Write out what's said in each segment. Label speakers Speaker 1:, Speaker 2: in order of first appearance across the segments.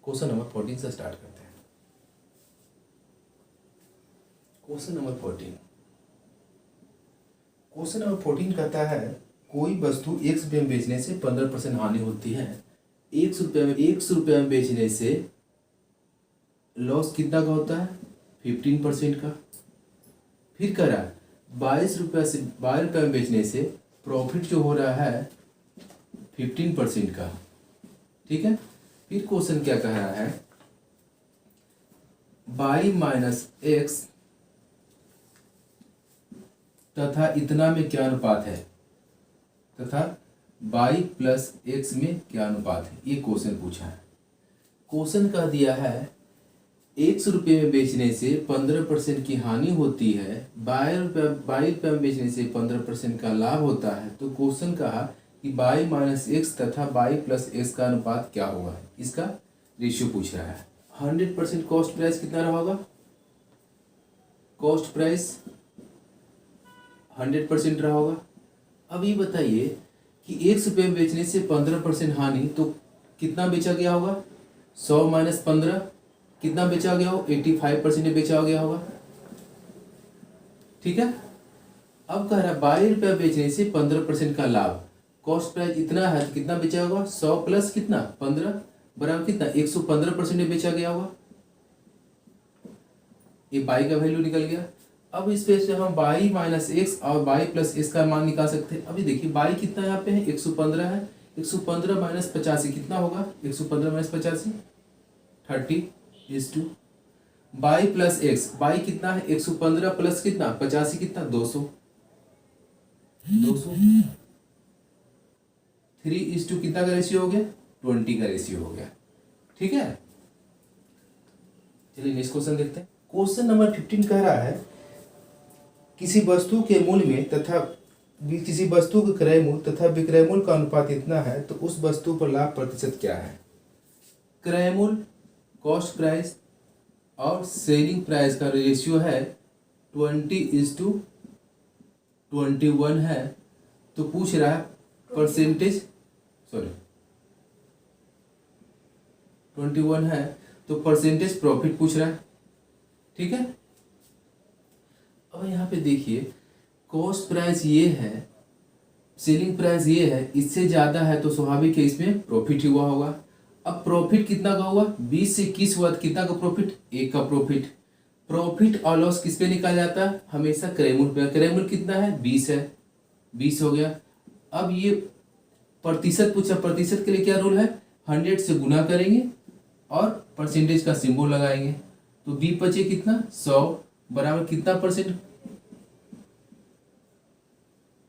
Speaker 1: Question number 14 से start करते हैं। क्वेश्चन नंबर 14 कहता है कोई वस्तु 1 रुपये में बेचने से 15% हानि होती है। 1 रुपये में बेचने से लॉस कितना का होता है? 15% का। फिर कह रहा है 22 रुपये में बेचने से प्रॉफिट जो हो रहा है 15% का। ठीक है। फिर क्वेश्चन क्या कह रहा है, y माइनस एक्स तथा इतना में क्या अनुपात है, तथा y प्लस एक्स में क्या अनुपात है, ये क्वेश्चन पूछा है। क्वेश्चन कह दिया है 1 रुपये में बेचने से 15% की हानि होती है, 22 रुपये में बेचने से 15% का लाभ होता है। तो क्वेश्चन कहा कि y माइनस एक्स तथा y प्लस एक्स का अनुपात क्या होगा, इसका रेशियो पूछ रहा है। 100% कॉस्ट प्राइस कितना रहा होगा? कॉस्ट प्राइस 100% रहा होगा। अब ये बताइए कि 1 रुपये में बेचने से 15% हानि, तो कितना बेचा गया होगा? 100 माइनस 15 कितना बेचा गया हो? 85% बेचा गया होगा। ठीक है। अब कह रहा है 22 रुपये बेचने से 15% का लाभ, कॉस्ट प्राइस इतना है तो कितना बेचा होगा? 100 प्लस कितना 15 बराबर कितना 115% बेचा गया होगा। ये बाई का वैल्यू निकल गया। अब इस पे से हम बाई माइनस एक्स और बाई प्लस एक्स का मान निकाल सकते हैं। अभी देखिए बाई कितना यहाँ पे है? 115 है। 115 माइनस 85 कितना होगा? 115 minus 85 30 by plus x, by कितना है? 115 प्लस कितना 85 कितना 200 3:2 कितना का रेशियो हो गया? 20 का रेशियो हो गया। ठीक है। चलिए नेक्स्ट क्वेश्चन देखते हैं। क्वेश्चन नंबर 15 कह रहा है किसी वस्तु के मूल्य में तथा किसी वस्तु के क्रय मूल्य तथा विक्रय मूल्य का अनुपात इतना है तो उस वस्तु पर लाभ प्रतिशत क्या है? क्रय मूल्य, कॉस्ट प्राइस और सेलिंग प्राइस का रेशियो है 20:21 है। तो पूछ रहा है परसेंटेज 21 है तो परसेंटेज प्रॉफिट पूछ रहा है। ठीक है। अब यहाँ पे देखिए कॉस्ट प्राइस ये है, सेलिंग प्राइस ये है, इससे ज्यादा है तो स्वाभाविक है इसमें प्रॉफिट हुआ होगा। अब प्रॉफिट कितना का हुआ? 20 से 21 हुआ तो कितना का प्रॉफिट? 1 का प्रॉफिट। प्रॉफिट और लॉस किस पे निकाला जाता है? हमेशा क्रय मूल्य पे। क्रय मूल्य कितना है? 20 है, 20 हो गया। अब ये प्रतिशत पूछा, प्रतिशत के लिए क्या रूल है? 100 से गुना करेंगे और परसेंटेज का सिंबल लगाएंगे। तो बी बचे कितना? 100 बराबर कितना परसेंट?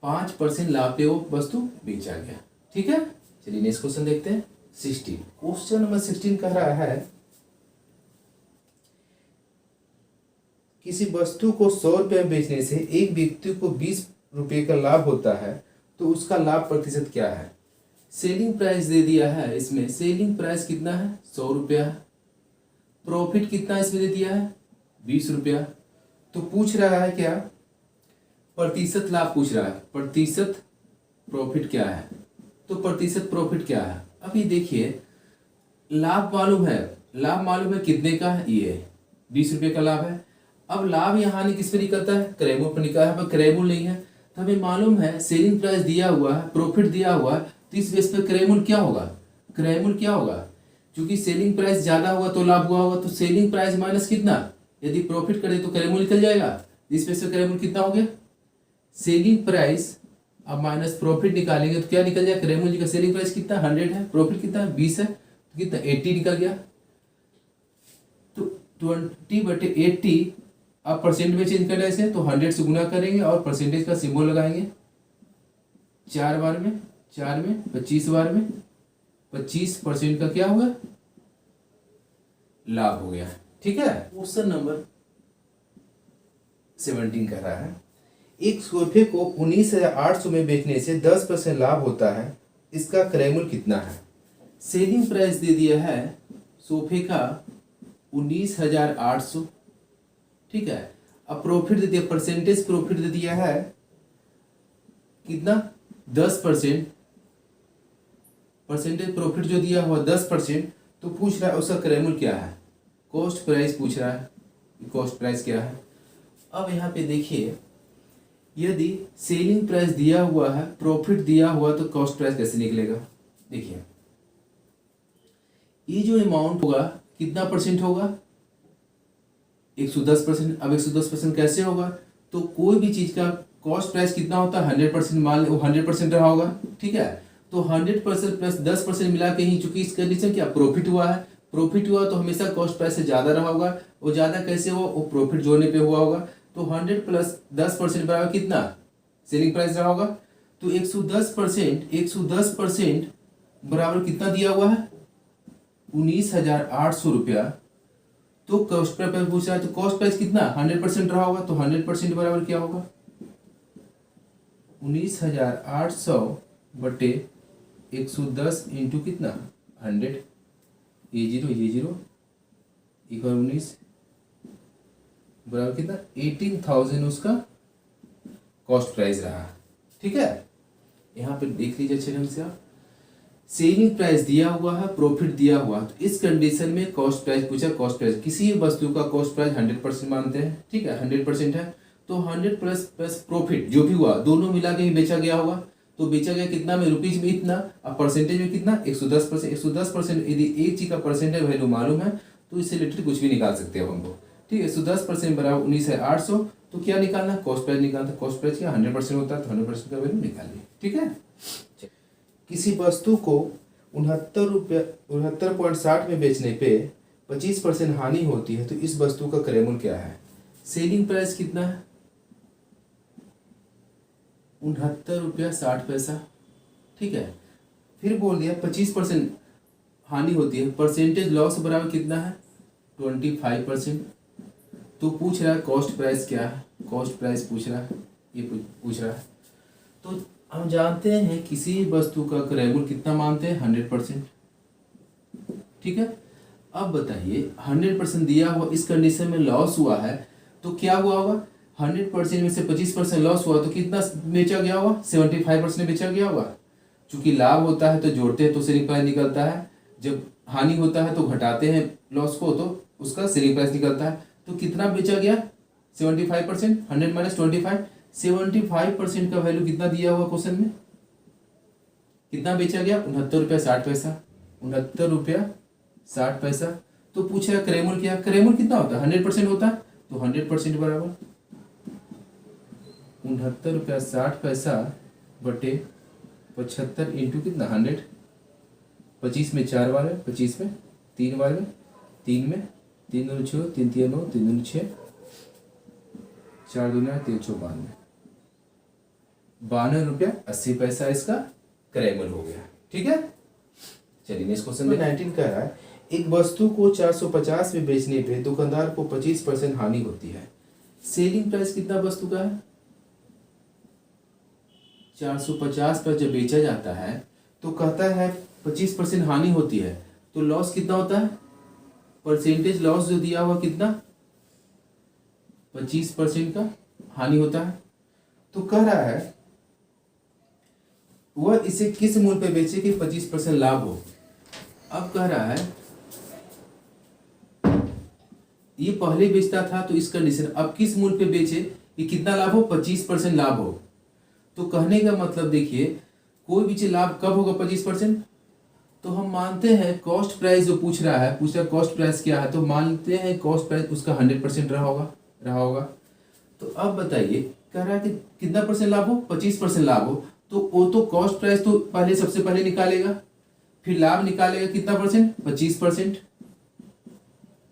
Speaker 1: 5% लाभ पे वो वस्तु बेचा गया। ठीक है। चलिए नेक्स्ट क्वेश्चन देखते हैं। 16 क्वेश्चन नंबर 16 कह रहा है किसी वस्तु को 100 रुपये में बेचने से एक व्यक्ति को 20 रुपये का लाभ होता है तो उसका लाभ प्रतिशत क्या है? सेलिंग प्राइस दे दिया है इसमें, सेलिंग प्राइस कितना है? 100 रुपया है। प्रॉफिट कितना इसमें दे दिया है? 20 रुपया। तो पूछ रहा है क्या? प्रतिशत लाभ पूछ रहा है। प्रतिशत प्रॉफिट क्या है? तो प्रतिशत प्रॉफिट क्या है? अभी देखिए लाभ मालूम है, लाभ मालूम है कितने का है? ये 20 रुपये का लाभ है। अब लाभ यहाँ नहीं किस पे निकलता है? क्रय मूल्य पर निकला है, पर क्रय मूल्य नहीं है। तो हमें मालूम है सेलिंग प्राइस दिया हुआ है, प्रॉफिट दिया हुआ है, तो इस बेस पे क्रय मूल्य क्या होगा? क्रय मूल्य क्या होगा? क्योंकि सेलिंग प्राइस ज्यादा हुआ तो लाभ हुआ होगा, तो सेलिंग प्राइस माइनस कितना, यदि प्रॉफिट करे तो क्रय मूल्य निकल जाएगा। इस बेस पे क्रय मूल्य कितना हो गया? सेलिंग प्राइस अब माइनस प्रॉफिट निकालेंगे तो क्या निकल जाएगा? क्रय मूल्य का सेलिंग प्राइस कितना 100 है, प्रॉफिट कितना 20 है, तो कितना 80 निकल गया। तो 20/80 अब परसेंट में चेंज करना है तो 100 से गुना करेंगे और परसेंटेज का सिंबल लगाएंगे। 4 बार में 25 बार में 25% का क्या हुआ? लाभ हो गया। ठीक है। क्वेश्चन नंबर 17 कह रहा है एक सोफे को 19,800 में बेचने से 10% लाभ होता है, इसका क्रय मूल्य कितना है? सेलिंग प्राइस दे दिया है सोफे का 19,800। ठीक है। अब प्रॉफिट दे दिया, परसेंटेज प्रॉफिट दे दिया है कितना? 10%। परसेंटेज प्रॉफिट जो दिया हुआ 10%, तो पूछ रहा है उसका क्रयमूल्य क्या है, कॉस्ट प्राइस पूछ रहा है, कॉस्ट प्राइस क्या है। अब यहाँ पे देखिए, यदि सेलिंग प्राइस दिया हुआ है, प्रॉफिट दिया हुआ, तो कॉस्ट प्राइस कैसे निकलेगा। देखिए ये जो अमाउंट होगा कितना परसेंट होगा, 110%। अब 110% कैसे होगा, तो कोई भी चीज का कॉस्ट प्राइस कितना होता है 100%, मान लो 100% रहा होगा, ठीक है। तो 100% प्लस 10% मिला के ही, चूंकि इस कंडीशन क्या प्रॉफिट हुआ है, प्रॉफिट हुआ तो हमेशा कॉस्ट प्राइस से ज्यादा रहा होगा। वो ज्यादा कैसे हुआ, वो प्रॉफिट जोड़ने पे हुआ होगा। तो 100 प्लस 10% बराबर कितना, सेलिंग प्राइस रहा होगा। तो 110% बराबर कितना दिया हुआ है, 19,800 रुपया। तो कॉस्ट प्राइस पूछ रहा है, तो कॉस्ट प्राइस कितना 100% रहा होगा। तो 100% बराबर क्या होगा, 19,800 बटे 110 इंटू कितना 100, ये जीरो एक और 19 बराबर कितना 18,000 उसका कॉस्ट प्राइस रहा। ठीक है, यहाँ पे देख लीजिए अच्छे ढंग से आप, सेलिंग प्राइस दिया हुआ है, प्रॉफिट दिया हुआ है। तो इस कंडीशन में कॉस्ट प्राइस पूछा, कॉस्ट प्राइस किसी वस्तु का कॉस्ट प्राइस 100% मानते हैं, ठीक है 100% है। तो 100 प्लस प्लस प्रॉफिट जो भी हुआ दोनों मिला के ही बेचा गया होगा। तो बेचा गया कितना में, रुपीज में इतना, अब परसेंटेज में कितना 110%। 110% यदि एक चीज का परसेंटेज वैल्यू मालूम है तो इससे रिलेटेड कुछ भी निकाल सकते हैं हमको, ठीक है। 110% बराबर 19,800। तो क्या निकालना, कॉस्ट प्राइस निकालना। कॉस्ट प्राइस क्या 100% होता है, तो 100% का वैल्यू निकालिए, ठीक है। किसी वस्तु को 69.60 में बेचने पे 25% हानि होती है, तो इस वस्तु का क्रयमूल्य क्या है। सेलिंग प्राइस कितना है 69.60 रुपया, ठीक है। फिर बोल दिया 25% हानि होती है, परसेंटेज लॉस बराबर कितना है 25%। तो पूछ रहा है कॉस्ट प्राइस क्या है, कॉस्ट प्राइस पूछ रहा है, ये पूछ रहा है। तो हम जानते हैं किसी वस्तु का क्रयमूल्य कितना मानते हैं 100%, ठीक है। अब बताइए 100% दिया हुआ, इस कंडीशन में लॉस हुआ है तो क्या हुआ होगा, 100% में से 25% लॉस हुआ तो कितना बेचा गया होगा, 75% बेचा गया होगा। चूंकि लाभ होता है तो जोड़ते हैं तो सेलिंग प्राइस निकलता है, जब हानि होता है तो घटाते हैं लॉस को तो उसका सेलिंग प्राइस निकलता है। तो कितना बेचा गया 75%, 100 माइनस 25, 75% का वैल्यू कितना दिया हुआ क्वेश्चन में, कितना बेचा गया 69.60 रुपया, 69.60। तो पूछ रहा क्रयमूल्य क्या, क्रयमूल्य कितना होता है 100% होता है। तो 100% बराबर 69.60 बटे 75 इंटू कितना 100, 25 में 4 बार है, 25 में 3 बार में, 3 में 3 दूनी 6, 3 3 9, 3 दूनी 6, 4 दूनी 3 52, 52.80 रुपया इसका क्रयमूल्य हो गया, ठीक है। चलिए नेक्स्ट क्वेश्चन में 19 कह रहा है, एक वस्तु को 450 में बेचने पे दुकानदार को 25% हानि होती है। सेलिंग प्राइस कितना वस्तु का है 450 पर जब बेचा जाता है तो कहता है 25% हानि होती है, तो लॉस कितना होता है, परसेंटेज लॉस जो दिया हुआ कितना 25% का हानि होता है। तो कह रहा है वह इसे किस मूल्य पे बेचे कि 25% लाभ हो। अब कह रहा है ये पहले बेचता था तो इस कंडीशन, अब किस मूल्य पे बेचे कि कितना लाभ हो 25% लाभ हो। तो कहने का मतलब देखिए कोई भी चीज लाभ कब होगा 25%, तो हम मानते हैं कॉस्ट प्राइस जो पूछ रहा है कॉस्ट प्राइस क्या है, तो मानते हैं कॉस्ट प्राइस उसका 100% रहा होगा। तो अब बताइए कह रहा है कि कितना परसेंट लाभ हो 25% लाभ हो, तो वो तो कॉस्ट प्राइस तो पहले सबसे पहले निकालेगा, फिर लाभ निकालेगा कितना परसेंट 25%।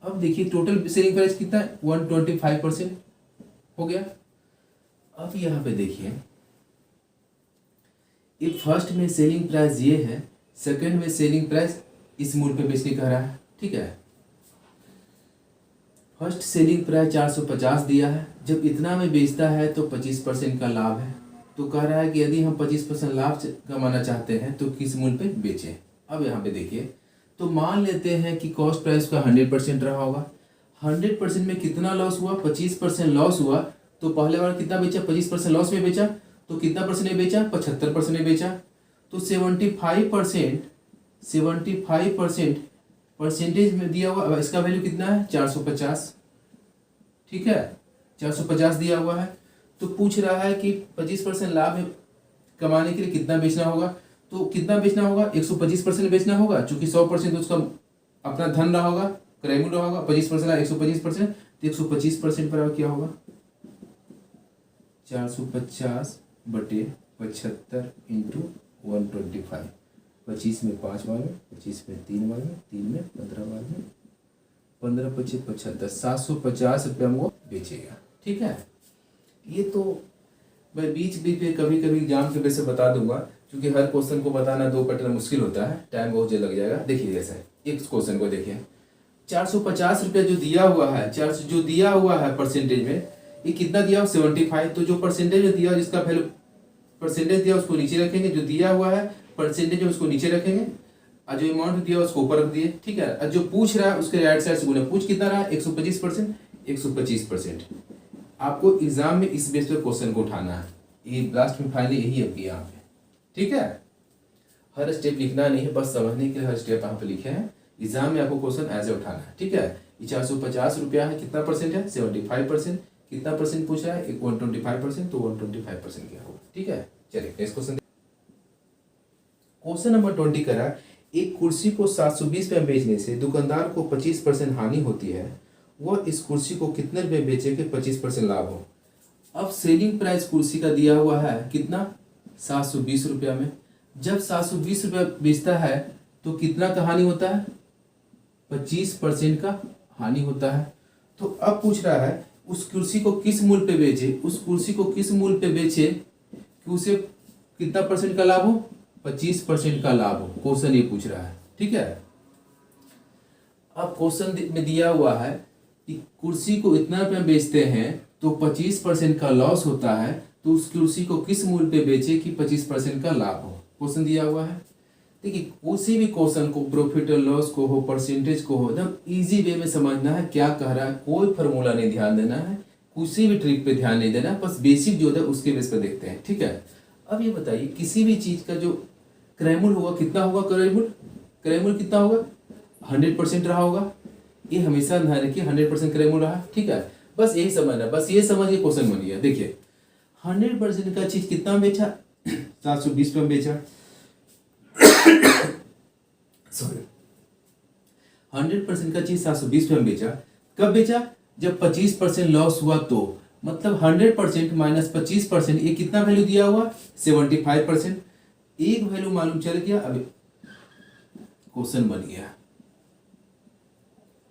Speaker 1: अब देखिए टोटल सेलिंग प्राइस कितना 125% हो गया। अब यहाँ पे देखिए ये फर्स्ट में सेलिंग प्राइस ये है, सेकंड में सेलिंग प्राइस इस मूल्य पे बेचने कह रहा है, ठीक है। फर्स्ट सेलिंग प्राइस 450 दिया है, जब इतना में बेचता है तो 25% का लाभ है। तो कह रहा है कि यदि हम 25% लाभ कमाना चाहते हैं तो किस मूल्य पे बेचें। अब यहाँ पे देखिए तो मान लेते हैं कि कॉस्ट प्राइस का 100% रहा होगा, 100% में कितना लॉस हुआ 25% लॉस हुआ, तो पहले बार कितना बेचा 25% लॉस में बेचा, तो कितना परसेंट में बेचा 75% में बेचा। तो 75% परसेंटेज में दिया हुआ, इसका वैल्यू कितना है 450, ठीक है 450 दिया हुआ है। तो पूछ रहा है कि 25% लाभ कमाने के लिए कितना बेचना होगा, तो कितना बेचना होगा 125% बेचना होगा, चूंकि 100% उसका अपना धन रहा होगा, क्रय मूल्य रहा होगा, 25% 125%, तो 125% पर क्या होगा 450/75 इंटू 125, 25 में 5 बार में, 25 में 3 बार में, 3 में 15 बार में, 15 25 75, 750 रुपये में वो बेचेगा, ठीक है। ये तो मैं बीच बीच में कभी कभी एग्जाम के वजह से बता दूंगा, क्योंकि हर क्वेश्चन को बताना 2 पैटर्न मुश्किल होता है, टाइम बहुत ज्यादा लग जाएगा। देखिए जैसा एक क्वेश्चन को देखिए, 450 रुपये जो दिया हुआ है, जो दिया हुआ है परसेंटेज में, ये कितना दिया हुआ 75, तो जो परसेंटेज में दिया जिसका वैल्यू परसेंटेज दिया उसको नीचे रखेंगे, जो दिया हुआ है परसेंटेज उसको नीचे रखेंगे, और जो अमाउंट दिया उसको ऊपर रख दिए, ठीक है। और जो पूछ रहा है उसके राइट साइड से गुना, पूछ कितना रहा 125%, 125%। आपको एग्जाम में इस बेस पर क्वेश्चन को उठाना है, ये लास्ट में फाइनली यही है यहाँ पे, ठीक है। हर स्टेप लिखना नहीं है, बस समझने के लिए हर स्टेप यहाँ पे लिखे हैं। एग्जाम में आपको क्वेश्चन ऐसे उठाना है, ठीक है। ये 450 रुपया है, कितना परसेंट है 75%, कितना परसेंट पूछ रहा है 125%, तो 125% क्या होगा, ठीक है। चलिए नेक्स्ट क्वेश्चन, क्वेश्चन नंबर 20 करा, एक कुर्सी को 720 में बेचने से दुकानदार को 25% हानि होती है, वह इस कुर्सी को कितने रुपए बेचे कि 25% लाभ हो। अब सेलिंग प्राइस कुर्सी का दिया हुआ है कितना 720 रुपया में, जब 720 रुपया बेचता है तो कितना का हानि होता है 25% का हानि होता है। तो अब पूछ रहा है उस कुर्सी को किस मूल्य पे बेचे, उस कुर्सी को किस मूल्य पे बेचे कि उसे कितना परसेंट का लाभ हो 25% का लाभ हो। क्वेश्चन ये पूछ रहा है, ठीक है। अब क्वेश्चन में दिया हुआ है कि कुर्सी को इतना रुपये बेचते हैं तो 25% का लॉस होता है, तो उस कुर्सी को किस मूल्य पे बेचे कि 25% का लाभ हो। क्वेश्चन दिया हुआ है, देखिए किसी भी क्वेश्चन को प्रॉफिट और लॉस को हो, परसेंटेज को हो, एकदम इजी वे में समझना है क्या कह रहा है, कोई फार्मूला नहीं ध्यान देना है, किसी भी ट्रिक पे ध्यान नहीं देना, बस बेसिक जो है उसके बेस पे देखते हैं, ठीक है। अब ये बताइए किसी भी चीज का जो क्रय मूल्य होगा कितना होगा, क्रय मूल्य कितना होगा 100% रहा होगा, ये हमेशा ध्यान रखिए 100% क्रय मूल्य रहा, ठीक है। बस यही समझना, बस ये समझ के क्वेश्चन बन गया। देखिए 100% का चीज कितना बेचा 720 पे बेचा सॉरी 100% का चीज 720 पे बेचा, कब बेचा जब 25% लॉस हुआ, तो मतलब 100% माइनस 25%, ये कितना वैल्यू दिया हुआ 75%, एक वैल्यू मालूम चल गया, अब क्वेश्चन बन गया,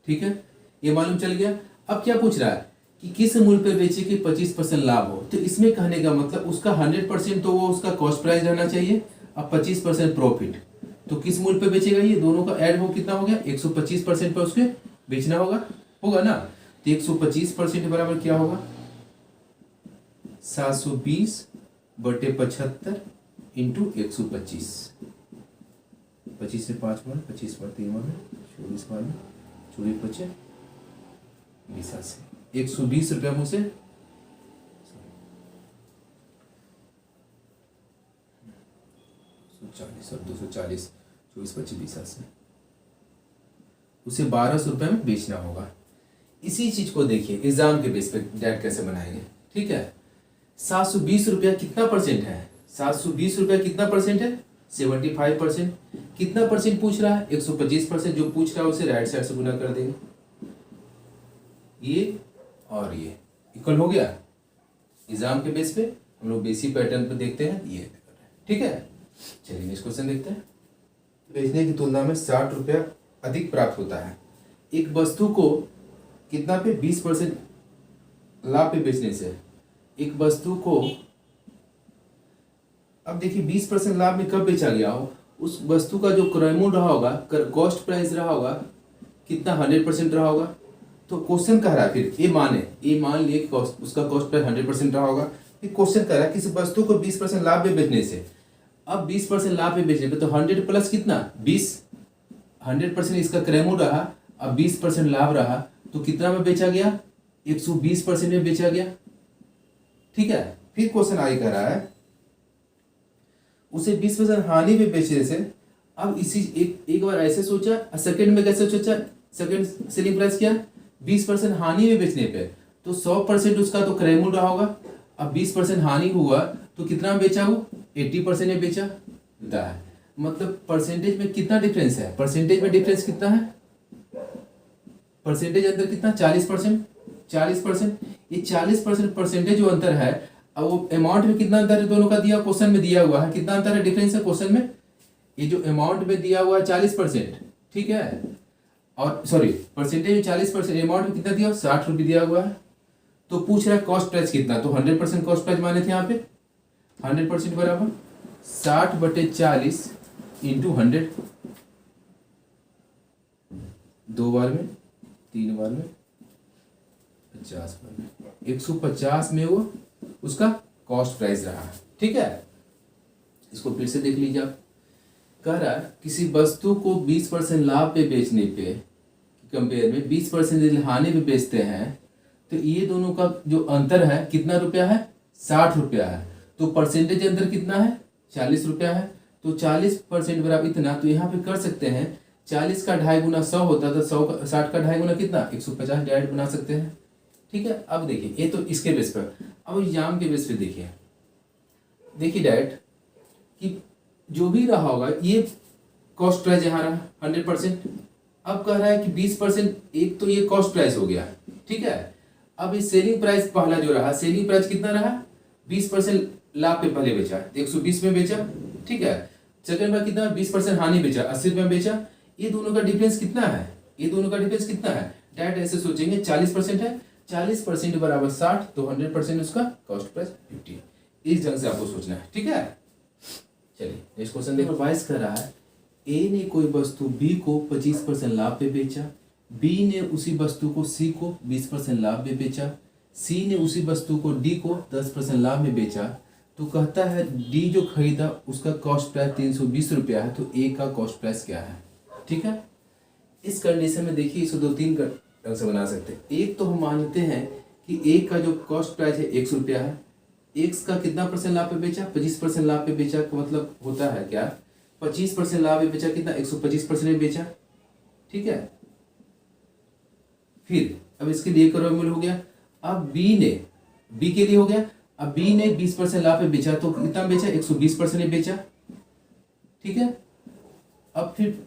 Speaker 1: ठीक है, ये मालूम चल गया। अब क्या पूछ रहा है कि किस मूल्य पे बेचे कि 25% लाभ हो, तो इसमें कहने का मतलब उसका 100% तो वो उसका कॉस्ट प्राइस रहना चाहिए, अब 25% प्रॉफिट, तो किस मूल्य पे बेचेगा, ये दोनों का ऐड हो कितना हो गया 125% पे उसके बेचना होगा ना। तो 125% बराबर क्या होगा 720/75 इंटू 125, 25 से 5 बार, 25 बार 3 बार में, 24 बार में, 24 बचे 20 से 120 रुपया मुझसे 140 और 240, 24 25 20 से उसे 1200 रुपये में बेचना होगा। इसी चीज को देखिए एग्जाम के बेस पे डेट कैसे बनाएंगे, ठीक है। 720 रुपया कितना परसेंट है, 720 रुपया कितना परसेंट है 75%, कितना परसेंट पूछ रहा है 125%, जो पूछ रहा है उसे राइट साइड से गुना कर देंगे, ये और ये इक्वल हो गया। एग्जाम के बेस पे हम लोग बेसिक पैटर्न पे देखते हैं, ये ठीक है। चलिए नेक्स्ट क्वेश्चन देखते हैं। बेचने की तुलना में 60 रुपया अधिक प्राप्त होता है, एक वस्तु को कितना पे 20% लाभ पे बेचने से, एक वस्तु को अब देखिए 20% लाभ में कब बेचा गया हो, उस वस्तु का जो क्रय मूल्य रहा होगा, कॉस्ट प्राइस रहा होगा कितना 100% रहा होगा। तो क्वेश्चन कह रहा है फिर ये मान लिए कि उसका कॉस्ट प्राइस 100% रहा होगा। फिर क्वेश्चन कह रहा है किसी वस्तु को 20% लाभ में बेचने से, अब 20% लाभ में बेचने पे तो 100 प्लस कितना 20, 100% इसका क्रय मूल्य रहा, अब 20% लाभ रहा, तो कितना में बेचा गया 120% में बेचा गया, ठीक है। फिर क्वेश्चन आगे कह रहा है उसे 20% हानि में बेचने से अब इसी एक बार ऐसे सोचा, सेकंड में कैसे सोचा, सेकंड सेलिंग प्राइस क्या, 20% हानि में बेचने पे, तो 100% उसका तो क्रेमुल रहा होगा। अब 20% हानि हुआ तो कितना में बेचा, वो 80% में बेचा होता है। मतलब परसेंटेज में कितना डिफरेंस है, परसेंटेज में डिफरेंस कितना है, परसेंटेज अंतर कितना, 40%। 40%, ये 40% परसेंटेज जो अंतर है, अब वो अमाउंट में कितना अंतर है दोनों का दिया, क्वेश्चन में दिया हुआ है, कितना अंतर है, डिफरेंस है क्वेश्चन में। ये जो अमाउंट में दिया हुआ है 40%, ठीक है, और सॉरी परसेंटेज में 40%, अमाउंट में कितना दिया, 60 रुपये दिया हुआ है। तो पूछ रहा है कॉस्ट प्राइस कितना, तो 100% कॉस्ट प्राइस माने थे यहाँ पे, 100% बराबर 60/40 इंटू 100, 2 बार में, 3 बार में, 50 बार में, 150 में वो उसका कॉस्ट प्राइस रहा है, ठीक है। इसको फिर से देख लीजिए आप, कह रहा है किसी वस्तु को 20% लाभ पे बेचने पे कंपेयर में 20% हानि पे बेचते हैं, तो ये दोनों का जो अंतर है कितना रुपया है, 60 रुपया है। तो परसेंटेज अंतर कितना है, 40 रुपया है। तो 40% बराबर इतना, तो यहाँ पे कर सकते हैं 40 का 2.5 गुना 100 होता था, 60 का 2.5 गुना कितना, 150 डायरेक्ट बना सकते हैं, ठीक है। अब देखिए ये तो इसके बेस पर, अब एग्जाम के बेस पे देखिए डायरेक्ट कि जो भी रहा होगा, ये कॉस्ट प्राइस यहाँ रहा 100%। अब कह रहा है कि 20%, एक तो ये कॉस्ट प्राइस हो गया, ठीक है। अब ये सेलिंग प्राइस पहला जो रहा, सेलिंग प्राइस कितना रहा, 20% लाभ पे पहले बेचा, 120 में बेचा, ठीक है। सेकंड बार कितना, 20% हानि बेचा, 80 रुपये में बेचा। ये दोनों का डिफरेंस कितना है, ये दोनों का डिफरेंस कितना है, डायरेक्ट ऐसे सोचेंगे 40% है, 40% बराबर 60, तो 100% उसका कॉस्ट प्राइस 50। इस ढंग से आपको सोचना है, ठीक है। चलिए नेक्स्ट क्वेश्चन देखो, 22 कर रहा है, ए ने कोई वस्तु बी को 25% लाभ पे बेचा, बी ने उसी वस्तु को सी को 20% लाभ में बेचा, सी ने उसी वस्तु को डी को 10% लाभ में बेचा। तो कहता है डी जो खरीदा उसका कॉस्ट प्राइस 320 रुपया है, तो ए का कॉस्ट प्राइस क्या है, ठीक है। इस कंडीशन में देखिए इसको 2-3 ढंग से बना सकते हैं। एक तो हम मानते हैं कि ए का जो कॉस्ट प्राइस है 100 रुपया है, एक्स का कितना परसेंट लाभ पे बेचा, 25% लाभ पे बेचा, का मतलब होता है क्या, 25% लाभ पे बेचा, कितना 125% में बेचा, ठीक है। फिर अब इसके लिए करो मूल हो गया। अब बी के लिए हो गया, अब बी ने 20% लाभ पे बेचा, तो कितना बेचा, 120% में बेचा, ठीक है। अब फिर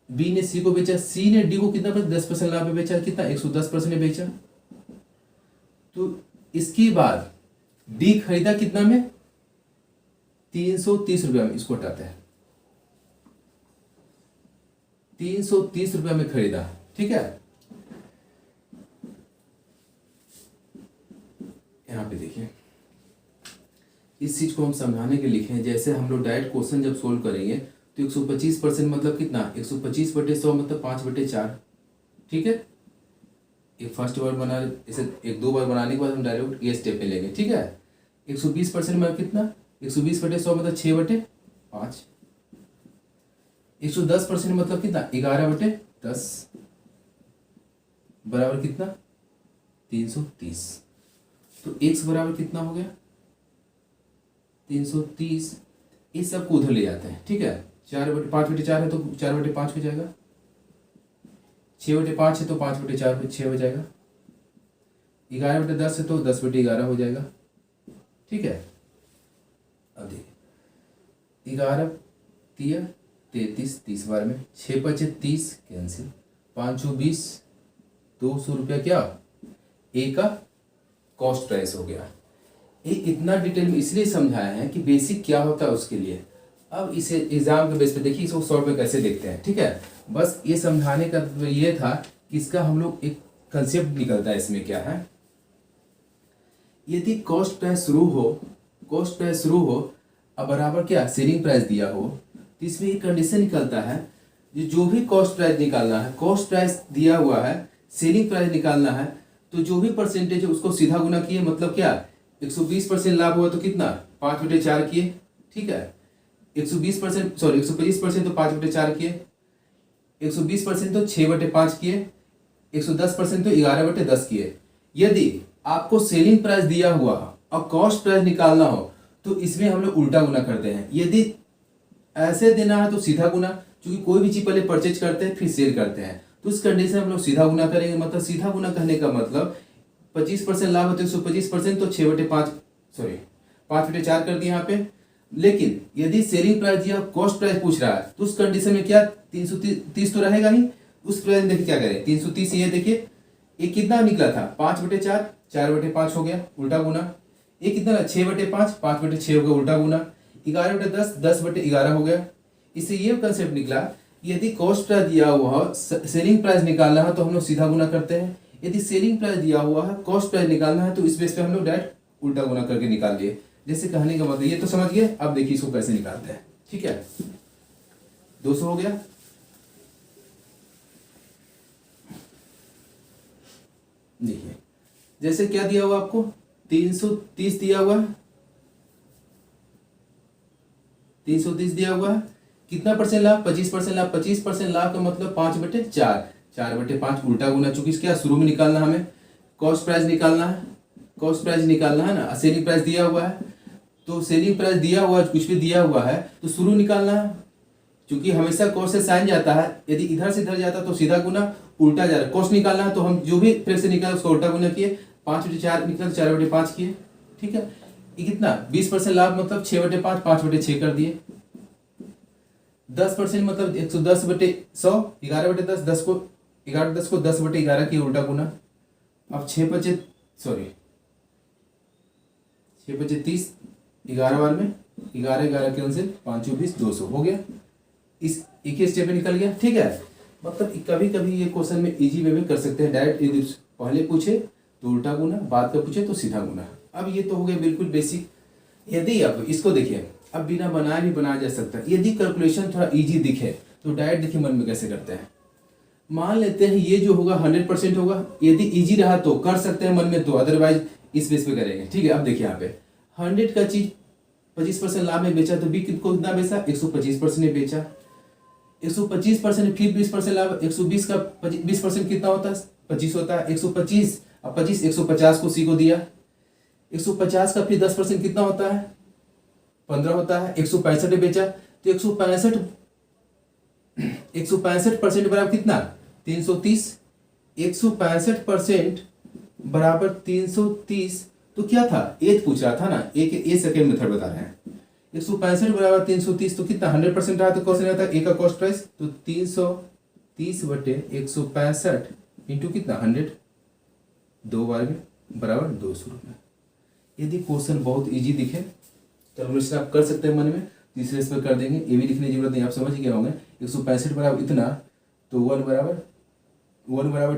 Speaker 1: बी ने सी को बेचा, सी ने डी को कितना 10% लाभ पे बेचा, कितना 110% में बेचा। तो इसके बाद डी खरीदा कितना में, 330 रुपया में, इसको हटाते हैं, 330 रुपया में खरीदा, ठीक है। यहाँ पे देखिए इस चीज को हम समझाने के लिखे हैं, जैसे हम लोग डायरेक्ट क्वेश्चन जब सोल्व करेंगे तो 125% मतलब कितना, 125/100 मतलब 5/4, ठीक है। एक फर्स्ट बार बना, इसे 1-2 बार बनाने के बाद हम डायरेक्ट ये स्टेप पे लेंगे, ठीक है। 120% में कितना, 120/100 मतलब 6/5, 110% मतलब कितना, 11/10 बराबर कितना, 330। तो x बराबर कितना हो गया, 330। इस सब को उधर ले जाते हैं, ठीक है। 5/4 है तो 4/5 हो जाएगा, 6/5 है तो 5/4 6 हो जाएगा, 11/10 है तो 10/11 हो जाएगा, ठीक है। अब देखिए 11 3 33, 30 बार में 6/30 कैंसिल, 520, 200 रुपया क्या ए का कॉस्ट प्राइस हो गया। ये इतना डिटेल में इसलिए समझाया है कि बेसिक क्या होता है उसके लिए। अब इसे एग्जाम के बेस पे देखिए इसको सॉल्व में कैसे देखते हैं, ठीक है। बस ये समझाने का ये था कि इसका हम लोग एक कंसेप्ट निकलता है इसमें क्या है, यदि कॉस्ट प्राइस शुरू हो अब बराबर क्या सेलिंग प्राइस दिया हो, तो इसमें एक कंडीशन निकलता है, जो भी कॉस्ट प्राइस निकालना है, कॉस्ट प्राइस दिया हुआ है, सेलिंग प्राइस निकालना है, तो जो भी परसेंटेज है उसको सीधा गुना किए, मतलब क्या 120% लाभ हुआ तो कितना 5/4 किए, ठीक है। 120% सॉरी 125% तो 5/4 किए, 120% तो 6/5 किए, 110% तो 11/10 किए। यदि आपको सेलिंग प्राइस दिया हुआ और कॉस्ट प्राइस निकालना हो तो इसमें हम लोग उल्टा गुना करते हैं। यदि ऐसे देना है तो सीधा गुना, क्योंकि कोई भी चीज पहले परचेज करते हैं फिर सेल करते हैं, तो उस कंडीशन में हम लोग सीधा गुना करेंगे। मतलब सीधा गुना कहने का मतलब 25% लाभ है तो 125%, तो 6/5 सॉरी 5/4 कर दिया यहाँ पे। लेकिन यदि सेलिंग प्राइस या कॉस्ट प्राइस पूछ रहा है तो उस कंडीशन में क्या 330 तो रहेगा नहीं। उस प्राइस देखिए क्या करें, 330 ये देखिए ये कितना निकला था 5/4, 4/5 हो गया उल्टा गुना। ये कितना 6/5, 5/6 हो गया उल्टा गुना। 11/10, 10/11 हो गया। इससे ये कंसेप्ट निकला, यदि कॉस्ट प्राइस दिया हुआ हो, सेलिंग प्राइस निकालना है तो हम लोग सीधा गुना करते हैं। यदि सेलिंग प्राइस दिया हुआ है, कॉस्ट प्राइस निकालना है तो इस बेस पे हम लोग डायरेक्ट उल्टा गुना करके निकाल लिए। जैसे कहने का मतलब ये तो समझ गए। अब देखिए इसको कैसे निकालते हैं। ठीक है, 200 हो गया। देखिए जैसे क्या दिया हुआ आपको 330 दिया हुआ है, 330 दिया हुआ है। कितना परसेंट लाभ, 25% लाभ। 25% लाभ का मतलब 5/4, 4/5 उल्टा गुना। चूंकि क्या शुरू में निकालना हमें कॉस्ट प्राइस निकालना है, कॉस्ट प्राइस निकालना है ना। सेलिंग प्राइस दिया हुआ है तो सेलिंग प्राइस दिया हुआ है, कुछ भी दिया हुआ है तो शुरू निकालना है। क्योंकि हमेशा कॉस्ट से साइन जाता है, यदि इधर से इधर जाता तो सीधा गुना, उल्टा जा रहा है। कॉस्ट निकालना है तो हम जो भी फिर से निकाला उसको उल्टा गुना किए। 5/4 निकला 4/5 किए। ठीक है, ये कितना 20% लाभ मतलब 6/5, 5/6 कर दिए। 10% मतलब 110/100, 11/10, 10 को 11/10 को 10/11 किए उल्टा गुना। अब 6/5 सॉरी 6/30, 11 बार में 11 कैंसिल, 5/20, 200 हो गया। इस एक ही स्टेप में निकल गया। ठीक है, मतलब कभी कभी ये क्वेश्चन में इजी वे में कर सकते हैं डायरेक्ट। यदि पहले पूछे तो उल्टा गुना, बाद में पूछे तो सीधा गुना। अब ये तो हो गया बिल्कुल बेसिक। यदि अब इसको देखिए, अब बिना बनाए भी बनाया जा सकता है। यदि कैलकुलेशन थोड़ा इजी दिखे तो डायरेक्ट देखिए मन में कैसे करते हैं। मान लेते हैं ये जो होगा 100% होगा। यदि इजी रहा तो कर सकते हैं मन में, तो अदरवाइज इस बेस पे करेंगे। ठीक है, अब देखिए यहाँ पे 100 का चीज 25% लाभ में बेचा तो बी को कितना बेचा, 125% ने बेचा। 125% फिर 20% लाभ, 120 का 20% कितना होता है, 25 होता है। 125 अब 25 150 को सी को दिया। 150 का फिर 10% कितना होता है, 15 होता है। 165 ने बेचा तो 165% बराबर कितना 330। 165% बराबर 330। तो क्या था, एथ पूछ रहा था ना, एक ए सेकेंड मेथड बता रहे हैं। 165 बराबर 330 तो कितना 100% रहा तो क्वेश्चन रहता है ए का कॉस्ट प्राइस। तो 330/165 इंटू कितना 100, 2 बार में बराबर 200 रुपये। यदि क्वेश्चन बहुत इजी दिखे कैलकुलेशन आप कर सकते हैं मन में, तीसरे इस पर कर देंगे। ये भी लिखने की जरूरत नहीं, आप समझ गए होंगे। 165 बराबर इतना तो 1 बराबर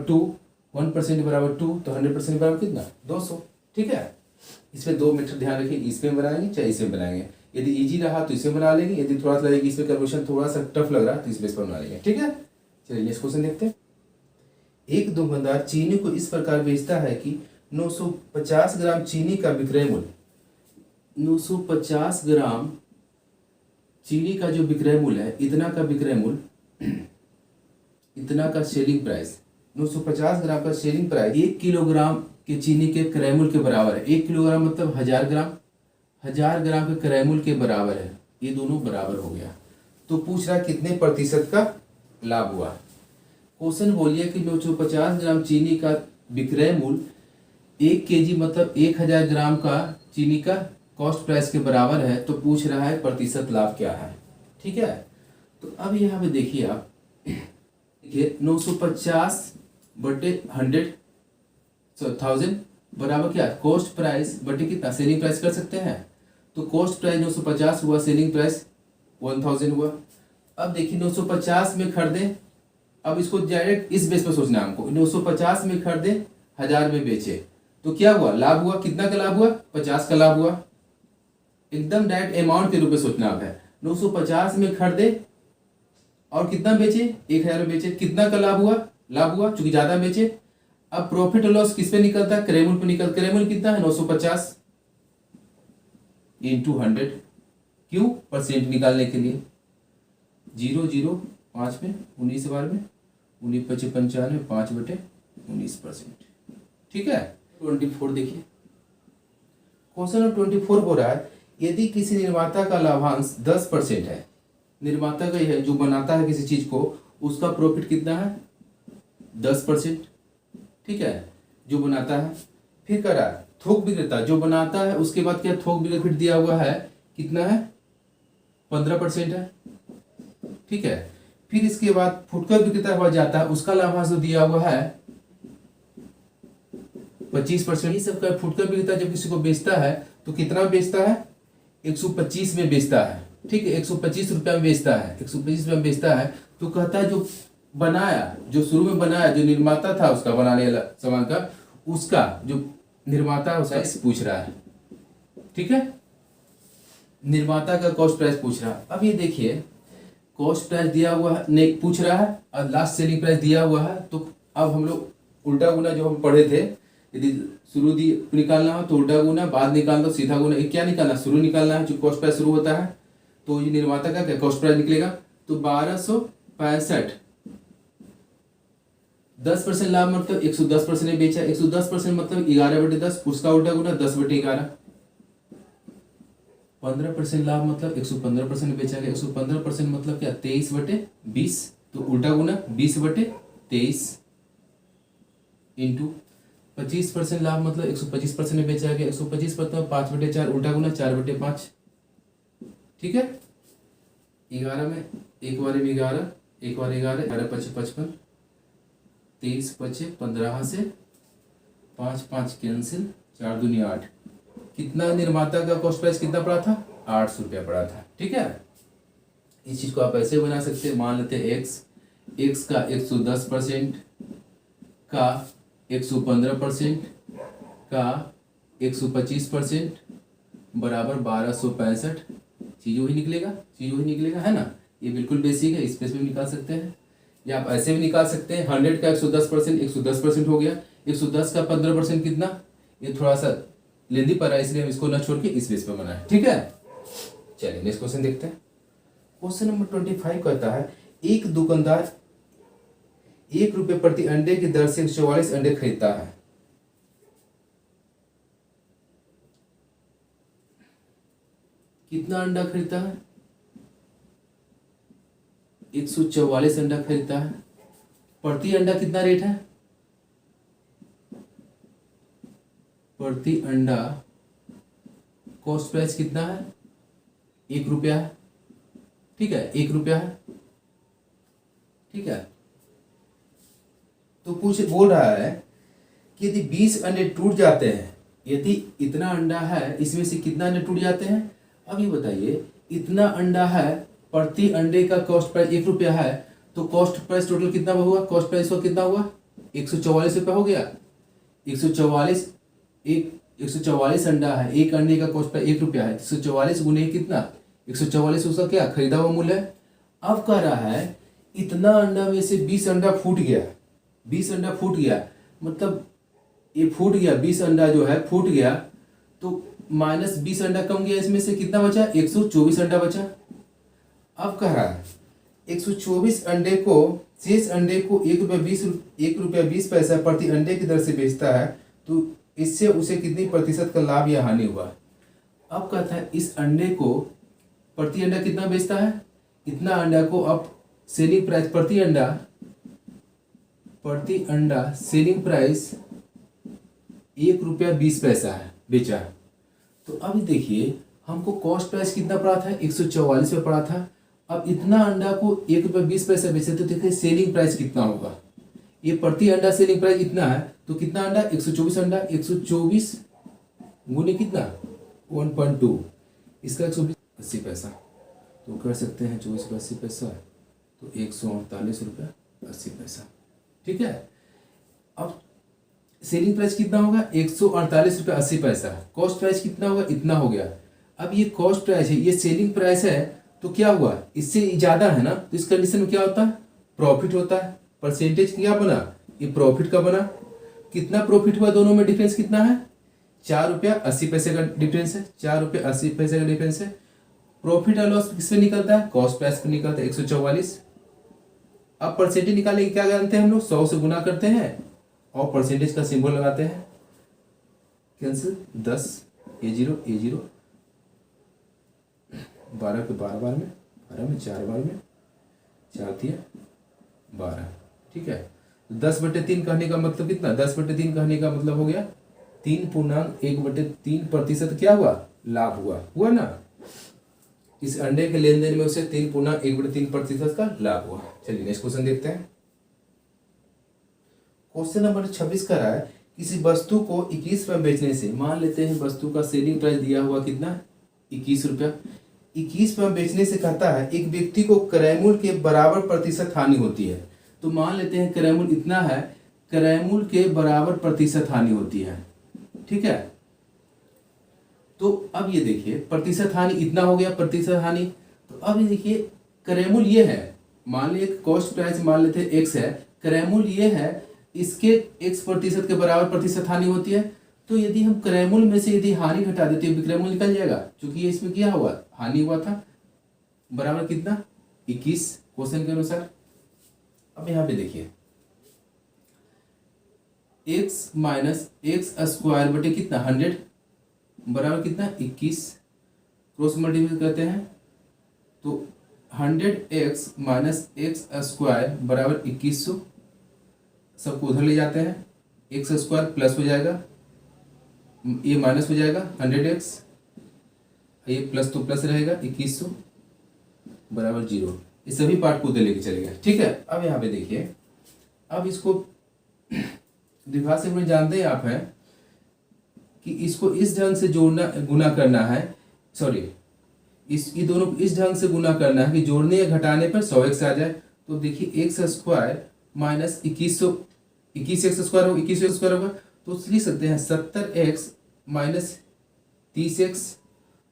Speaker 1: 2, 1% बराबर 2 तो 100% बराबर कितना 200। ठीक है, इसमें 2 मीटर ध्यान रखिए, इसमें बनाएंगे चाहे इसमें बनाएंगे। यदि इजी रहा तो इसमें बना लेंगे, यदि थोड़ा सा लगेगा इसमें कैलकुलेशन थोड़ा सा टफ लग रहा है तो इस बेस पर बना लेंगे। ठीक है, चलिए नेक्स्ट क्वेश्चन देखते हैं। एक दुकानदार चीनी को इस प्रकार बेचता है कि 950 ग्राम चीनी का विक्रय मूल्य, 950 ग्राम चीनी का जो विक्रय मूल्य है, इतना का विक्रय मूल्य, इतना का सेलिंग प्राइस, 950 ग्राम का सेलिंग प्राइस 1 किलोग्राम के चीनी के क्रय मूल्य के बराबर है। 1 किलोग्राम मतलब 1000 ग्राम, 1000 ग्राम के क्रय मूल्य के बराबर है। ये दोनों बराबर हो गया। तो पूछ रहा कितने प्रतिशत का लाभ हुआ। क्वेश्चन बोलिए कि 950 ग्राम चीनी का विक्रय मूल्य 1 केजी मतलब 1000 ग्राम का चीनी का कॉस्ट प्राइस के बराबर है। तो पूछ रहा है प्रतिशत लाभ क्या है। ठीक है, तो अब यहाँ पे देखिए आप, देखिए 950/100 बराबर क्या कॉस्ट प्राइस बटे कितना सेलिंग प्राइस कर सकते हैं। तो कॉस्ट प्राइस 950 हुआ, सेलिंग प्राइस 1000 हुआ। अब देखिए 950 में खरीदे, अब इसको डायरेक्ट इस बेस पर सोचना है हमको। 950 में खरीदे, 1000 में बेचे तो क्या हुआ, लाभ हुआ। कितना का लाभ हुआ, 50 का लाभ हुआ। एकदम डायरेक्ट अमाउंट के रूप में सोचना आप है। 950 में खरीदे और कितना बेचे, 1000 में बेचे, कितना का लाभ हुआ, लाभ हुआ चूंकि ज्यादा बेचे। अब प्रॉफिट और लॉस किस पे निकलता है, क्रय मूल्य पे निकल। क्रय मूल्य कितना है 950 इंटू 100। क्यों, परसेंट निकालने के लिए। 0.05 में 19 बार में 19/95 5/19%। ठीक है, 24 देखिए क्वेश्चन नंबर 24 हो रहा है, यदि किसी निर्माता का लाभांश 10% है, निर्माता का ही है, जो बनाता है किसी चीज को, उसका प्रॉफिट कितना है 10%। ठीक है, जो बनाता है। फिर कह रहा है थोक विक्रेता, जो बनाता है उसके बाद क्या थोक विक्रेता दिया हुआ है कितना है 15% है। ठीक है, फिर इसके बाद फुटकर विक्रेता हुआ जाता है, उसका लाभांश जो दिया हुआ है 25%। ये सब का फुटकर विक्रेता जब किसी को बेचता है तो कितना बेचता है 125 में बेचता है। ठीक है, 125 रुपया में बेचता है, 125 रुपया में बेचता है। तो कहता है जो बनाया, जो शुरू में बनाया, जो निर्माता था उसका बनाने वाला सामान का, उसका जो निर्माता है उसका पूछ रहा है। ठीक है, निर्माता का कॉस्ट प्राइस पूछ रहा है। अब ये देखिए कॉस्ट प्राइस दिया हुआ है, नहीं पूछ रहा है, और लास्ट सेलिंग प्राइस दिया हुआ है। तो अब हम लोग उल्टा गुना जो हम पढ़े थे, यदि शुरू निकालना हो तो उल्टा गुना, बाद निकालना तो सीधा गुना। क्या निकालना, शुरू निकालना है, जो कॉस्ट प्राइस शुरू होता है। तो ये निर्माता का क्या कॉस्ट प्राइस निकलेगा, तो 1265। 10% लाभ मतलब 110% में बेचा, 110% मतलब 11/10, उसका उल्टा गुना 10/11। 15% लाभ मतलब 115% में बेचा गया, 115% मतलब क्या 23/20, तो उल्टा गुना 20/23 इंटू 25% लाभ मतलब 125% में बेचा गया, 125 मतलब 5/4, उल्टा गुना 4/5। ठीक है, 11 में एक बार में 11, एक बार 11, 11 5 55, 23 5 15 से 5 5 कैंसिल, 4 दूनी 8। कितना निर्माता का कॉस्ट प्राइस कितना पड़ा था 800 रुपया पड़ा था। ठीक है, इस चीज को आप ऐसे बना सकते हैं। मान लेते हैं एक्स का 110% का 115% का 125% बराबर 1265। चीज वही निकलेगा, चीज वही निकलेगा, है ना। ये बिल्कुल बेसिक है, इस पे भी निकाल सकते हैं, या आप ऐसे भी निकाल सकते हैं। 100 का 110%, 110% हो गया। 110 का 15% कितना, ये थोड़ा सा लेंदी पर है, इसलिए हम इसको ना छोड़ के इस बेस पे बनाए। ठीक है, चलिए नेक्स्ट क्वेश्चन देखते हैं। क्वेश्चन नंबर 25 कहता है एक दुकानदार 1 रुपये प्रति अंडे की दर से 44 अंडे खरीदता है। कितना अंडा खरीदता है 144 अंडा खरीदता है। प्रति अंडा कितना रेट है, प्रति अंडा कॉस्ट प्राइस कितना है 1 रुपया है। ठीक है, 1 रुपया है। ठीक है, तो बोल रहा है कि यदि 20 अंडे टूट जाते हैं, यदि इतना अंडा है इसमें से कितना अंडे टूट जाते हैं। अब ये बताइए इतना अंडा है, प्रति अंडे का कॉस्ट प्राइस 1 रुपया है, तो कॉस्ट प्राइस टोटल कितना हुआ, कॉस्ट प्राइस का कितना हुआ 144 रुपया हो गया। 144 144 अंडा है, एक अंडे का कॉस्ट प्राइस 1 रुपया है, 144 गुने कितना 144 उसका क्या खरीदा हुआ मूल्य है। अब कह रहा है इतना अंडा में से 20 अंडा फूट गया, 20 अंडा फूट गया, मतलब ये फूट गया, 20 अंडा जो है फूट गया, तो माइनस 20 अंडा कम गया, इसमें से कितना बचा 124 अंडा बचा। अब कह रहा है 124 अंडे को, शेष अंडे को 1 रुपया 20 पैसा प्रति अंडे की दर से बेचता है, तो इससे उसे कितनी प्रतिशत का लाभ या हानि हुआ। अब कहता है इस अंडे को प्रति अंडा कितना बेचता है, इतना अंडा को अब सेलिंग प्राइस प्रति अंडा सेलिंग प्राइस 1 रुपया 20 पैसा है बेचा। तो अब देखिए हमको कॉस्ट प्राइस कितना पड़ा था 144 पे पड़ा था। अब इतना अंडा को 1 रुपया 20 पैसा बेचे, तो देखिए सेलिंग प्राइस कितना होगा। ये प्रति अंडा सेलिंग प्राइस इतना है, तो कितना अंडा 124 अंडा, 124 गुने कितना 1.2, इसका 120 80 पैसा, तो कर सकते हैं 24 रुपये 80 पैसा, तो 148 रुपया 80 पैसा। ठीक है, अब सेलिंग प्राइस कितना होगा 148 रुपया 80 पैसा, कॉस्ट प्राइस कितना होगा इतना हो गया। अब ये कॉस्ट प्राइस है, ये सेलिंग प्राइस है, तो क्या हुआ इससे ज्यादा है ना, तो इस कंडीशन में क्या होता है प्रॉफिट होता है। परसेंटेज क्या बना, ये प्रॉफिट का बना। कितना प्रॉफिट हुआ दोनों में, डिफरेंस कितना है 4 रुपया 80 पैसे का डिफरेंस है, 4 रुपया 80 पैसे का डिफरेंस है। प्रॉफिट और लॉस किस पे निकलता है, कॉस्ट प्राइस पे निकलता है 144। अब परसेंटेज निकालने की क्या जानते हैं हम लोग, 100 से गुना करते हैं और परसेंटेज का सिंबल लगाते हैं, कैंसिल 10 A0 12 के 12 बार में 12 में 4 बार में 4 दिया 12, ठीक है। 10/3 कहने का मतलब कितना, 10/3 कहने का मतलब हो गया 3.1/3% क्या हुआ, लाभ हुआ ना। इस अंडे के लेन देन में उसे 3.1/3% का लाभ हुआ। चलिए नेक्स्ट क्वेश्चन देखते हैं। क्वेश्चन नंबर 26 का रहा है, किसी वस्तु को 21 में बेचने से, मान लेते हैं वस्तु का सेलिंग प्राइस दिया हुआ कितना, 21 रुपया। 21 में बेचने से कहता है एक व्यक्ति को क्रय मूल्य के बराबर प्रतिशत हानि होती है। तो मान लेते हैं क्रय मूल्य इतना है, क्रय मूल्य के बराबर प्रतिशत हानि होती है, ठीक है। तो अब ये देखिए प्रतिशत हानि इतना हो गया, प्रतिशत हानि। तो अब ये देखिए क्रय मूल्य ये है, मान लीजिए कॉस्ट प्राइस मान लेते हैं x है, क्रय मूल्य ये है, इसके x% के बराबर प्रतिशत हानि होती है। तो यदि हम क्रय मूल्य में से यदि हानि घटा देते हैं विक्रय मूल्य निकल जाएगा, क्योंकि ये इसमें क्या हुआ, हानि हुआ था, बराबर कितना 21 क्वेश्चन के अनुसार। अब यहाँ पे देखिए x माइनस एक्स स्क्वायर बटे कितना 100 बराबर कितना 21, क्रॉस मल्टीप्लाई करते हैं तो 100x माइनस एक्स स्क्वायर बराबर 2100, सबको उधर ले जाते हैं, एक्स स्क्वायर प्लस हो जाएगा, ये माइनस हो जाएगा 100x, ये प्लस तो प्लस रहेगा 2100 बराबर 0। इस सभी पार्ट को उधर लेके चलेगा, ठीक है। अब यहाँ पे देखिए, अब इसको द्विघात से में जानते हैं आप हैं कि इसको इस ढंग से जोड़ना गुना करना है, सॉरी ये दोनों को इस ढंग से गुना करना है कि जोड़ने या घटाने पर 100x आ जाए। तो देखिए x square minus 2100, 21x square हो 21 स्क्वायर होगा, तो लिख सकते हैं 70x माइनस 30x।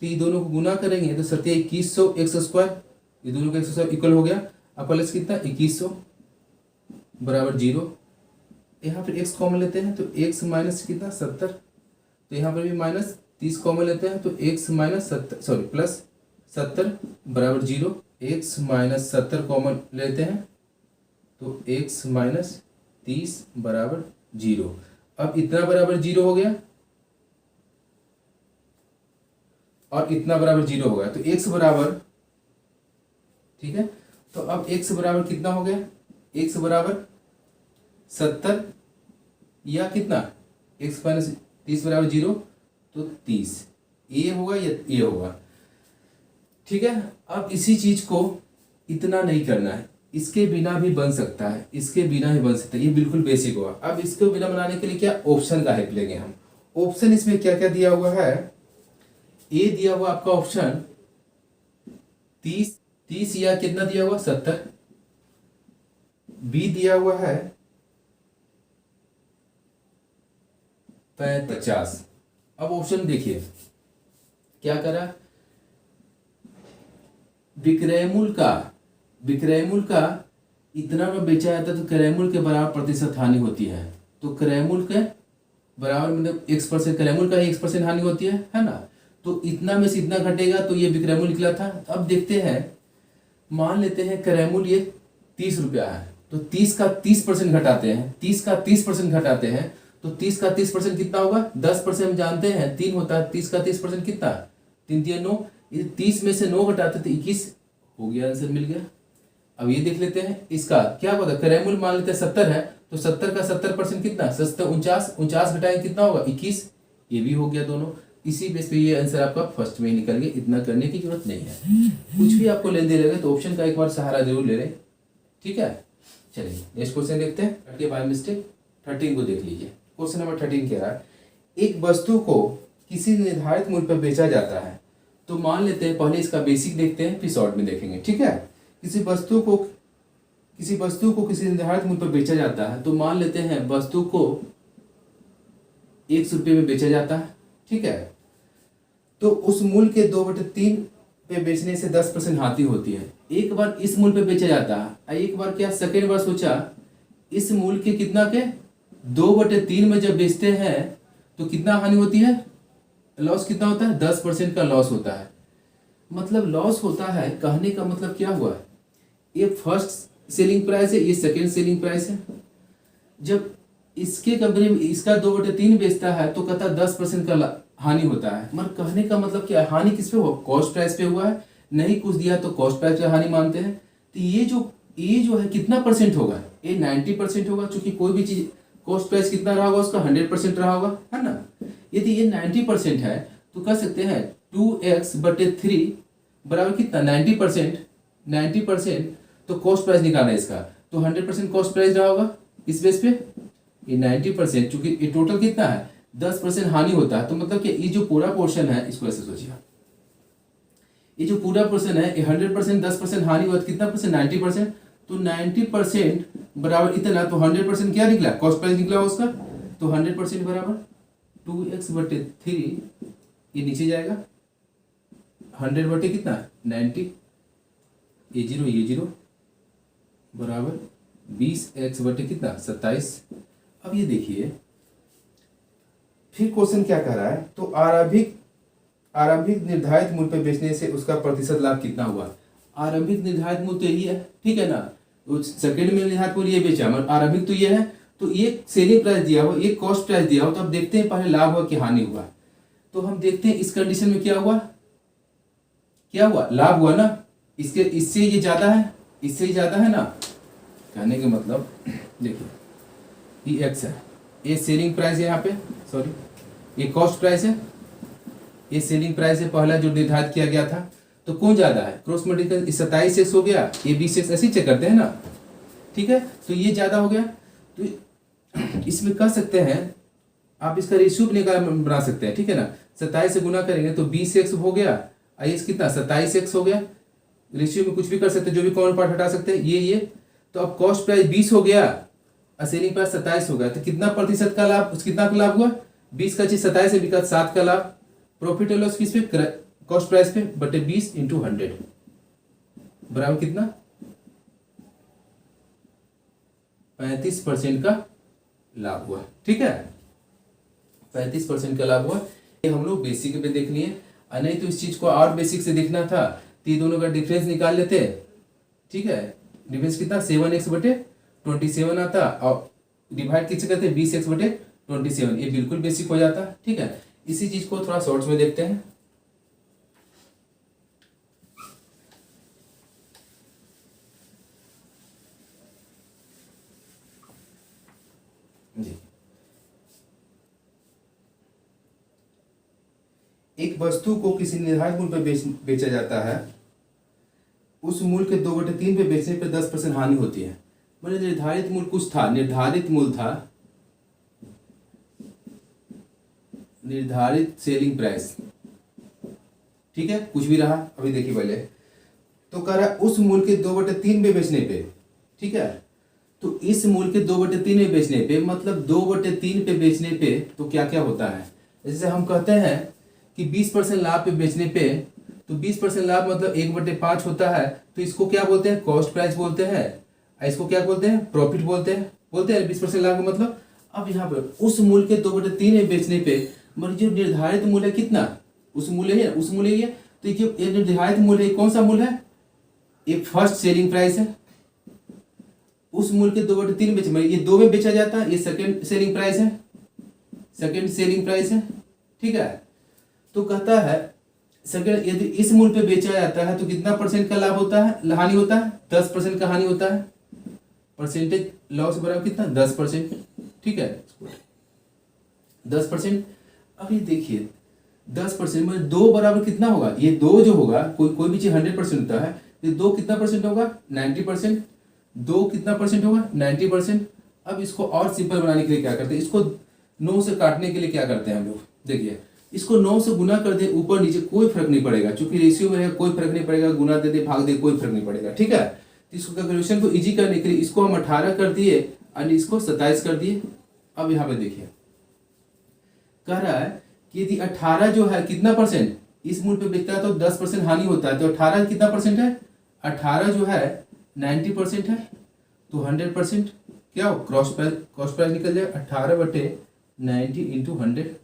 Speaker 1: तो ये दोनों को गुना करेंगे तो 2100 एक्स स्क्वायर, ये दोनों का एक्स स्क्वायर इक्वल हो गया। अब प्लस कितना 2100 बराबर 0। यहाँ पर x कॉमन लेते हैं तो x माइनस कितना 70, तो यहाँ पर भी माइनस 30 कॉमन लेते हैं तो x माइनस 70 सॉरी प्लस 70 बराबर 0। x माइनस 70 कॉमन लेते हैं तो x माइनस 30 बराबर 0। अब इतना बराबर 0 हो गया और इतना बराबर 0 हो गया, तो x बराबर, ठीक है। तो अब x बराबर कितना हो गया, x बराबर 70 या कितना x माइनस 30 बराबर 0, तो 30 ये होगा या ये होगा, ठीक है। अब इसी चीज को इतना नहीं करना है, इसके बिना भी बन सकता है, इसके बिना भी बन सकता है, ये बिल्कुल बेसिक हुआ। अब इसको बिना बनाने के लिए क्या ऑप्शन का हेल्प लेंगे हम। ऑप्शन इसमें क्या क्या दिया हुआ है, ए दिया हुआ आपका ऑप्शन 30 या कितना दिया हुआ 70, बी दिया हुआ है 50। अब ऑप्शन देखिए क्या करा, विक्रय मूल्य का इतना में बेचा जाता है तो क्रय मूल्य के बराबर प्रतिशत हानि होती है। तो क्रय मूल्य के बराबर मतलब x%, क्रय मूल्य का ही x% हानि होती है ना। तो इतना में से इतना घटेगा तो ये विक्रय मूल्य निकला था। अब देखते हैं, मान लेते हैं क्रय मूल्य ये 30 रुपया है, तो 30 का 30% घटाते हैं, 30 का 30% घटाते हैं तो 30 का 30% कितना होगा 10%, हम जानते हैं 3 होता है, 30 का 30% कितना 3 3 9, 30 में से 9 घटाते तो 21 हो गया, आंसर मिल गया। अब ये देख लेते हैं इसका क्या होगा, क्रय मूल्य मान लेते हैं 70 है तो 70 का 70% कितना 49 घटाएंगे कितना होगा 21, ये भी हो गया दोनों। इसी बेस पे ये आंसर आपका फर्स्ट में ही निकल गया, इतना करने की जरूरत नहीं है। कुछ भी आपको लेन दे लगे तो ऑप्शन का एक बार सहारा जरूर ले लें, ठीक है। चलिए नेक्स्ट क्वेश्चन देखते हैं, के बाय मिस्टेक 13 को देख लीजिए। क्वेश्चन नंबर 13 कह रहा है, एक वस्तु को किसी निर्धारित मूल्य पर बेचा जाता है। तो मान लेते हैं पहले इसका बेसिक देखते हैं फिर शॉर्ट में देखेंगे, ठीक है। किसी वस्तु को किसी निर्धारित मूल्य पर बेचा जाता है, तो मान लेते हैं वस्तु को 100 रुपये में बेचा जाता है, ठीक है। तो उस मूल्य के 2/3 पे बेचने से 10% हानि होती है। एक बार इस मूल्य पे बेचा जाता है, एक बार क्या सेकेंड बार सोचा इस मूल्य के कितना के 2/3 में जब बेचते हैं तो कितना हानि होती है, लॉस कितना होता है 10% का लॉस होता है। मतलब लॉस होता है, कहने का मतलब क्या हुआ, ये फर्स्ट सेलिंग प्राइस है, ये सेकेंड सेलिंग प्राइस है। जब इसके कंपनी में इसका 2/3 बेचता है तो कहता है 10% का हानि होता है। मगर कहने का मतलब क्या, हानि किस पे हुआ, कॉस्ट प्राइस पे हुआ है। नहीं कुछ दिया तो कॉस्ट प्राइस की हानि मानते हैं। तो ये जो है कितना परसेंट होगा, ये 90% होगा, क्योंकि कोई भी चीज कॉस्ट प्राइस कितना रहा होगा उसका 100% रहा होगा, है ना। यदि ये 90% है तो कह सकते हैं 2x/3 बराबर कितना 90%। 90% तो कॉस्ट प्राइस निकालना है इसका, तो 100% कॉस्ट प्राइस रहा होगा इस बेस पे। ये 90% चूंकि ये टोटल कितना है 10% हानि होता है, तो मतलब कि ये जो पूरा पोर्शन है इसको ऐसे सोचिए, ये जो पूरा पोर्शन है ये 100% 10% हानि हुआ तो कितना परसेंट 90%। तो 90% बराबर इतना, तो 100% क्या निकला कॉस्ट प्राइस निकला उसका, तो 100% बराबर 2x/3 ये नीचे जाएगा 100 बटे कितना 90, ये जीरो बराबर 20x बटे कितना 27। अब ये देखिए फिर क्वेश्चन क्या कह रहा है, तो आरंभिक निर्धारित मूल्य पे बेचने से उसका प्रतिशत लाभ कितना हुआ। आरंभिक निर्धारित मूल्य तो यही है, ठीक है ना, तो सेकंड में निर्धारित मूल्य ये बेचा, मगर आरंभिक तो ये है, तो ये सेलिंग प्राइस दिया हो, ये कॉस्ट प्राइस दिया हो, तो अब देखते हैं पहले लाभ हुआ कि हानि हुआ। तो हम देखते हैं इस कंडीशन में क्या हुआ, लाभ हुआ ना, इससे ये ज्यादा है, इससे ही ज्यादा है ना। कहने का मतलब देखिए ये x है, ये सेलिंग प्राइस है, यहाँ पे सॉरी ये कॉस्ट प्राइस है, ये सेलिंग प्राइस है पहला जो निर्धारित किया गया था। तो कौन ज्यादा है, क्रॉस मल्टीप्लाई 27x हो गया, ये 20x, ऐसे ही चेक करते हैं ना, ठीक है। तो ये ज्यादा हो गया, तो इसमें कह सकते हैं आप इसका रेशियो भी निकाल बना सकते हैं, ठीक है ना। 27 से गुना करेंगे तो 20x हो गया, आई कितना 27x हो गया। रेशियो में कुछ भी कर सकते हैं, जो भी कॉमन पार्ट हटा सकते हैं, ये तो अब कॉस्ट प्राइस 20 हो गया और सेलिंग प्राइस 27 हो गया, तो कितना प्रतिशत का लाभ, कितना का लाभ हुआ 20 का चीज 27 से बिका 7 का लाभ। प्रॉफिट और लॉस किस पे, कॉस्ट प्राइस पे बटे 20 × 100 बराबर कितना 35% का लाभ हुआ, ठीक है। 35% का लाभ हुआ। ये हम लोग बेसिक पे देख लिए, नहीं तो इस चीज को और बेसिक से देखना था तो ये दोनों का डिफरेंस निकाल लेते, ठीक है। डिफरेंस कितना 7x/27 आता, और डिवाइड किससे करते हैं 20x/27, ये बिल्कुल बेसिक हो जाता, ठीक है। इसी चीज को थोड़ा शॉर्ट्स में देखते हैं। जी, एक वस्तु को किसी निर्धारित मूल्य पर बेचा जाता है, उस मूल्य के 2/3 पे बेचने पे 10% हानि होती है। मतलब निर्धारित मूल्य कुछ था, निर्धारित सेलिंग प्राइस, ठीक है, कुछ भी रहा, अभी देखिए पहले तो कह रहा है उस मूल्य के 2/3 पे बेचने पे, ठीक है। तो इस मूल्य के 2/3 में बेचने पे, मतलब 2/3 पे बेचने पे तो क्या क्या होता है, जैसे हम कहते हैं कि 20% लाभ पे बेचने पे, तो 20% लाभ मतलब 1/5 होता है, तो इसको क्या बोलते हैं कॉस्ट प्राइस बोलते हैं, इसको क्या बोलते हैं प्रॉफिट बोलते हैं 20% लाभ का मतलब। अब यहाँ पे उस मूल्य के 2/3 में बेचने पे, मतलब जो निर्धारित मूल्य है कितना, उस मूल्य है, उस मूल्य है, तो ये निर्धारित मूल्य कौन सा मूल्य है, एक फर्स्ट सेलिंग प्राइस है। उस मूल्य के 2/3 बेच, ये 2 में बेचा जाता है, ये सेकंड सेलिंग प्राइस है, ठीक है। तो कहता है सेकंड, यदि इस मूल्य पे बेचा जाता है तो कितना परसेंट का लाभ होता है, हानि होता है 10% का हानि होता है। परसेंटेज लॉस बराबर कितना 10%, ठीक है 10%। अब ये देखिए 10% में 2 बराबर कितना होगा, ये 2 जो होगा, कोई भी चीज 100% होता है, ये 2 कितना परसेंट होगा 90%, 2 कितना परसेंट होगा 90%। अब इसको और सिंपल बनाने के लिए क्या करते हैं, इसको 9 से काटने के लिए क्या करते हैं हम लोग, देखिए इसको 9 से गुना कर दे, ऊपर नीचे कोई फर्क नहीं पड़ेगा, क्योंकि रेशियो में रहेगा कोई फर्क नहीं पड़ेगा, गुना दे दे भाग दे कोई फर्क नहीं पड़ेगा, ठीक है। तो इसको कैलकुलेशन को इजी करने के लिए इसको हम 18 कर दिए और इसको 27 कर दिए। अब यहाँ पे देखिए कह रहा है कि यदि 18 जो है कितना परसेंट इस मूल्य पे बेचता है तो 10% हानि होता है, तो 18 कितना परसेंट है, 18 जो है 90% है, तो 100% क्या हो कॉस्ट प्राइस निकल जाए 18/90 × 100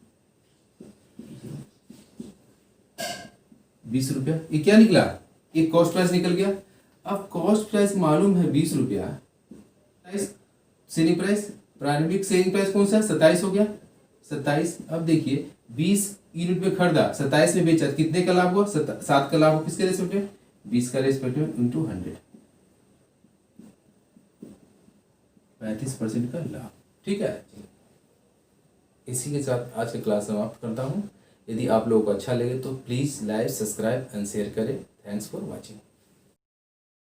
Speaker 1: 20 रुपया। ये क्या निकला, ये कॉस्ट प्राइस निकल गया। अब कॉस्ट प्राइस मालूम है 20 रुपया, सेलिंग प्राइस, प्रारंभिक सेलिंग प्राइस कौन सा 27 हो गया, 27। अब देखिए 20 यूनिट में खरीदा, 27 में बेचा, कितने का लाभ हुआ? 7 का लाभ हुआ। किसके रेस्पेक्ट में? 20 का रेस्पेक्ट में इंटू 100, 35% का लाभ। ठीक है, इसी के साथ आज का क्लास समाप्त करता हूँ। यदि आप लोगों को अच्छा लगे तो please like, subscribe and share करें। Thanks for watching.